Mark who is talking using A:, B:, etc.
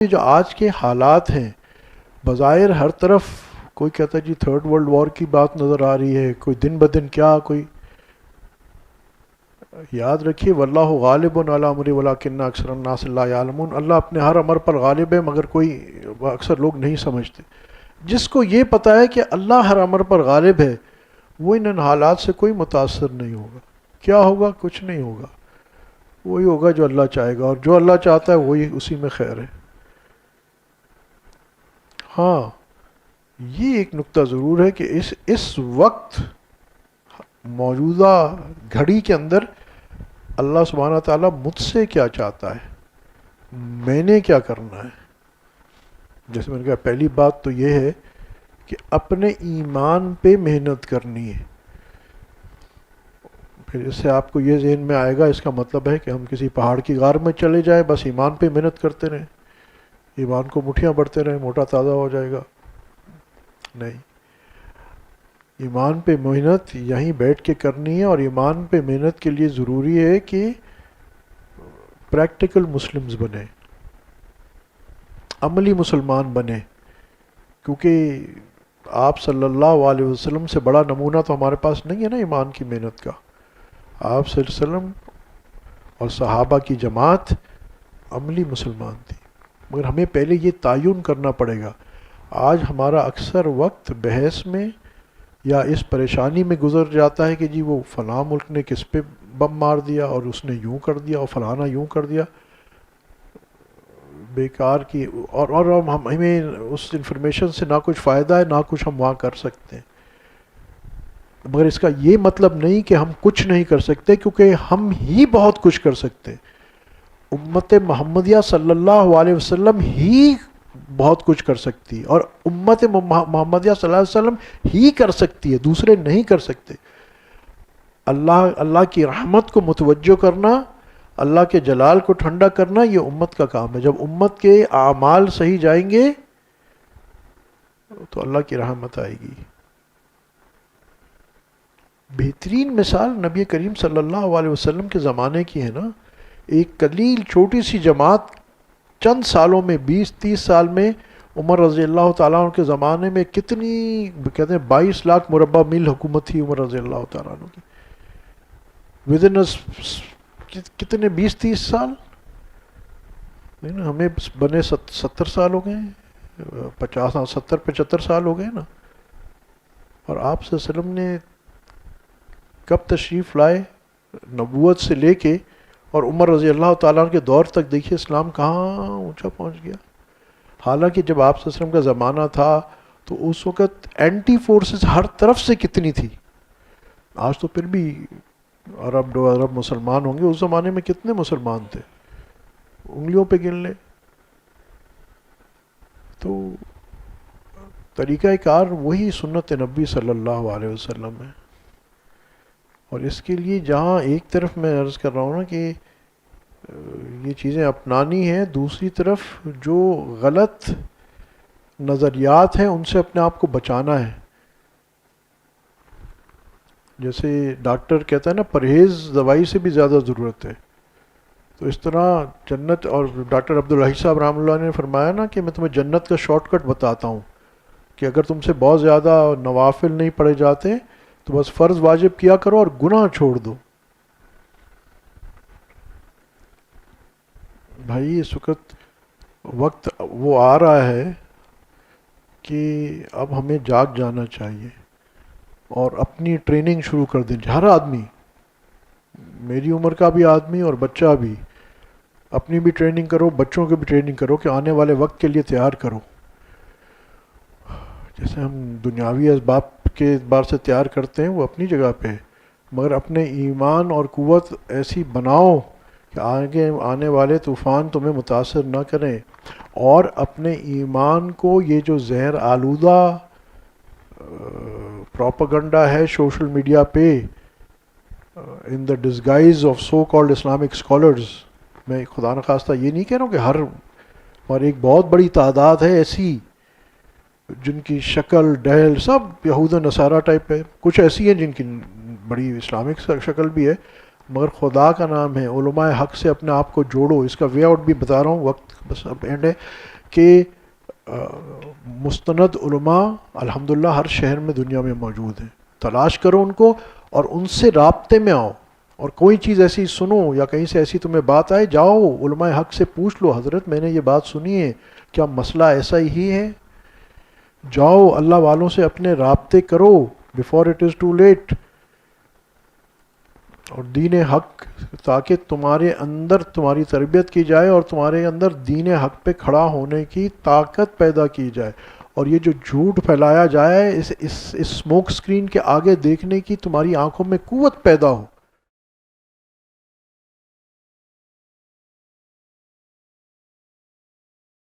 A: جو آج کے حالات ہیں، بظاہر ہر طرف کوئی کہتا ہے جی تھرڈ ورلڈ وار کی بات نظر آ رہی ہے، کوئی دن بدن کیا کوئی. یاد رکھیے واللہ غالب علی امرہ ولکن اکثر الناس لا یعلمون. اللہ اپنے ہر امر پر غالب ہے مگر کوئی اکثر لوگ نہیں سمجھتے. جس کو یہ پتہ ہے کہ اللہ ہر امر پر غالب ہے وہ ان حالات سے کوئی متاثر نہیں ہوگا. کیا ہوگا؟ کچھ نہیں ہوگا. وہی ہوگا جو اللہ چاہے گا، اور جو اللہ چاہتا ہے وہی اسی میں خیر ہے. ہاں یہ ایک نقطہ ضرور ہے کہ اس وقت موجودہ گھڑی کے اندر اللہ سبحانہ تعالیٰ مجھ سے کیا چاہتا ہے، میں نے کیا کرنا ہے. جیسے میں نے کہا پہلی بات تو یہ ہے کہ اپنے ایمان پہ محنت کرنی ہے. پھر اس سے آپ کو یہ ذہن میں آئے گا، اس کا مطلب ہے کہ ہم کسی پہاڑ کی غار میں چلے جائیں بس ایمان پہ محنت کرتے رہیں، ایمان کو مٹھیاں بڑھتے رہیں، موٹا تازہ ہو جائے گا. نہیں، ایمان پہ محنت یہیں بیٹھ کے کرنی ہے. اور ایمان پہ محنت کے لیے ضروری ہے کہ پریکٹیکل مسلمز بنیں، عملی مسلمان بنیں. کیونکہ آپ صلی اللہ علیہ وسلم سے بڑا نمونہ تو ہمارے پاس نہیں ہے نا ایمان کی محنت کا. آپ صلی اللہ علیہ وسلم اور صحابہ کی جماعت عملی مسلمان تھی، مگر ہمیں پہلے یہ تعین کرنا پڑے گا. آج ہمارا اکثر وقت بحث میں یا اس پریشانی میں گزر جاتا ہے کہ جی وہ فلاں ملک نے کس پہ بم مار دیا اور اس نے یوں کر دیا اور فلانا یوں کر دیا. بیکار کی اور ہمیں اس انفارمیشن سے نہ کچھ فائدہ ہے نہ کچھ ہم وہاں کر سکتے ہیں. مگر اس کا یہ مطلب نہیں کہ ہم کچھ نہیں کر سکتے، کیونکہ ہم ہی بہت کچھ کر سکتے. امت محمدیہ صلی اللہ علیہ وسلم ہی بہت کچھ کر سکتی، اور امت محمدیہ صلی اللہ علیہ وسلم ہی کر سکتی ہے، دوسرے نہیں کر سکتے. اللہ کی رحمت کو متوجہ کرنا، اللہ کے جلال کو ٹھنڈا کرنا، یہ امت کا کام ہے. جب امت کے اعمال صحیح جائیں گے تو اللہ کی رحمت آئے گی. بہترین مثال نبی کریم صلی اللہ علیہ وسلم کے زمانے کی ہے نا. ایک قلیل چھوٹی سی جماعت چند سالوں میں 20-30 سال میں عمر رضی اللہ تعالیٰ عنہ کے زمانے میں کتنی کہتے ہیں 22 لاکھ مربع میل حکومت تھی عمر رضی اللہ تعالیٰ عنہ کی. ودن کتنے 20-30 سال نہیں نا، ہمیں بنے 70 سال ہو گئے، 70-75 سال ہو گئے نا. اور آپ صلی اللہ علیہ وسلم نے کب تشریف لائے؟ نبوت سے لے کے اور عمر رضی اللہ تعالیٰ عنہ کے دور تک دیکھیے اسلام کہاں اونچا پہنچ گیا. حالانکہ جب آپ صلی اللہ علیہ وسلم کا زمانہ تھا تو اس وقت اینٹی فورسز ہر طرف سے کتنی تھی. آج تو پھر بھی عرب مسلمان ہوں گے، اس زمانے میں کتنے مسلمان تھے انگلیوں پہ گن لے. تو طریقہ کار وہی سنت نبی صلی اللہ علیہ وسلم ہے. اور اس کے لیے جہاں ایک طرف میں عرض کر رہا ہوں نا کہ یہ چیزیں اپنانی ہیں، دوسری طرف جو غلط نظریات ہیں ان سے اپنے آپ کو بچانا ہے. جیسے ڈاکٹر کہتا ہے نا پرہیز دوائی سے بھی زیادہ ضرورت ہے، تو اس طرح جنت. اور ڈاکٹر عبدالحی صاحب رحمۃ اللہ نے فرمایا نا کہ میں تمہیں جنت کا شارٹ کٹ بتاتا ہوں کہ اگر تم سے بہت زیادہ نوافل نہیں پڑھے جاتے تو بس فرض واجب کیا کرو اور گناہ چھوڑ دو. بھائی اس وقت وہ آ رہا ہے کہ اب ہمیں جاگ جانا چاہیے اور اپنی ٹریننگ شروع کر دیں. ہر آدمی، میری عمر کا بھی آدمی اور بچہ بھی، اپنی بھی ٹریننگ کرو، بچوں کی بھی ٹریننگ کرو کہ آنے والے وقت کے لیے تیار کرو. جیسے ہم دنیاوی اسباب کے اعتبار سے تیار کرتے ہیں وہ اپنی جگہ پہ ہے، مگر اپنے ایمان اور قوت ایسی بناؤ کہ آگے آنے والے طوفان تمہیں متاثر نہ کریں. اور اپنے ایمان کو یہ جو زہر آلودہ پروپیگنڈا ہے سوشل میڈیا پہ in the disguise of so called Islamic scholars, میں خدا نخواستہ یہ نہیں کہہ رہا ہوں کہ ہر، اور ایک بہت بڑی تعداد ہے ایسی جن کی شکل ڈہل سب یہود و نصارہ ٹائپ ہے، کچھ ایسی ہیں جن کی بڑی اسلامک شکل بھی ہے، مگر خدا کا نام ہے، علماء حق سے اپنے آپ کو جوڑو. اس کا وے آؤٹ بھی بتا رہا ہوں، وقت بس اب اینڈ ہے کہ مستند علماء الحمدللہ ہر شہر میں دنیا میں موجود ہیں، تلاش کرو ان کو اور ان سے رابطے میں آؤ. اور کوئی چیز ایسی سنو یا کہیں سے ایسی تمہیں بات آئے، جاؤ علماء حق سے پوچھ لو، حضرت میں نے یہ بات سنی ہے، کیا مسئلہ ایسا ہی ہے؟ جاؤ اللہ والوں سے اپنے رابطے کرو before it is too late. اور دین حق، تاکہ تمہارے اندر تمہاری تربیت کی جائے اور تمہارے اندر دین حق پہ کھڑا ہونے کی طاقت پیدا کی جائے. اور یہ جو جھوٹ پھیلایا جائے اس اسموک سکرین کے آگے دیکھنے کی تمہاری آنکھوں میں قوت پیدا ہو.